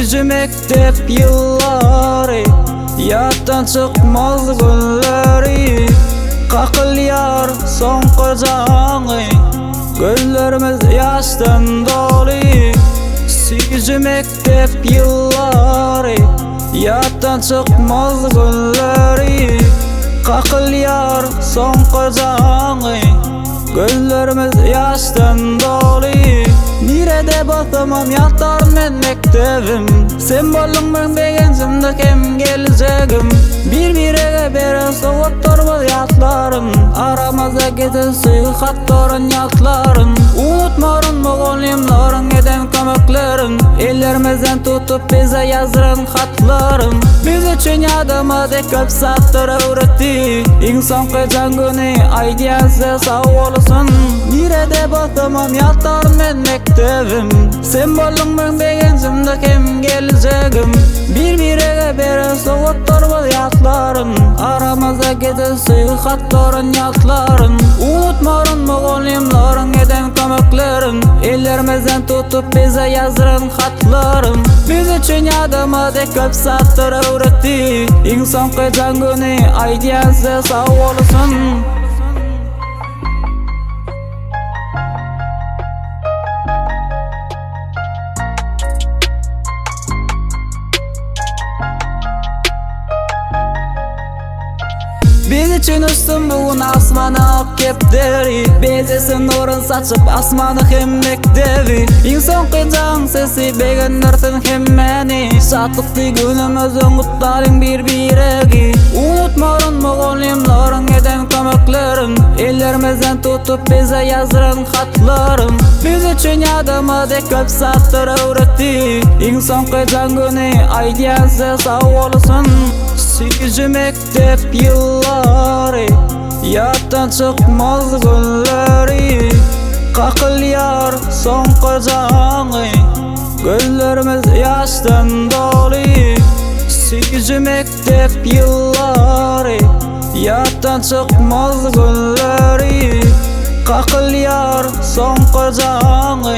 8 mektep yılları, yattan çıkmaz günleri. Kakılyar son kocanı, gözlerimiz yaştan dolu. 8 mektep yılları, yattan çıkmaz günleri. Kakılyar son kocanı, gözlerimiz yaştan dolu. Nerede basamam yatar men mektebim, sen boldun ben begenzimde kim geleceğim. Bir-birine beren soğuk tormaz yatlarım, aramazda giden suyu hattorun yatlarım. Unutmarın moğolimlerin eden kömeklerin, ellerimizden tutup bize yazıran hatlarım. Biz üçün yadıma köp satır öğretti, insan kıcan günü aydiyası sağ olsun. Nerede basamam yatar men mektebim, sen boldun ben begenzimde kim geleceğim. Bir-birine beren soğuk tormaz yatlarım, aramazda giden suyu hattorun yatlarım. Unutmarın moğolimlerin eden kömeklerin, ellerimizden tutup bize yazıran hatlarım. Biz üçün yadıma köp satır öğretti, insan kıcan günü aydiyası sağ olsun. Biz için üstün bugün asmanı ok kepderi, bezesin nurun saçıp asmanı hemmekdevi. İnsan kıcan sesi beginlersin hemmeni, şatlıklı günümüzün kutların bir-biregi. Unutmarın moğolimlerin eden kömeklerin, ellerimizden tutup bize yazıran hatlarım. Biz üçün yadıma köp satır öğretti, insan kıcan günü aydiyası sağ olsun. 8 mektep yılları, yattan çıkmaz günleri. Kakılyar son kocanı, gözlerimiz yaştan dolu. 8 mektep yılları, yattan çıkmaz günleri. Kakılyar son kocanı,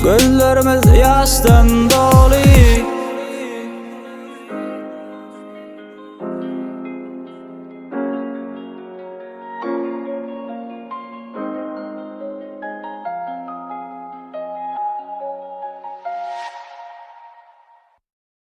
gözlerimiz yaştan dolu.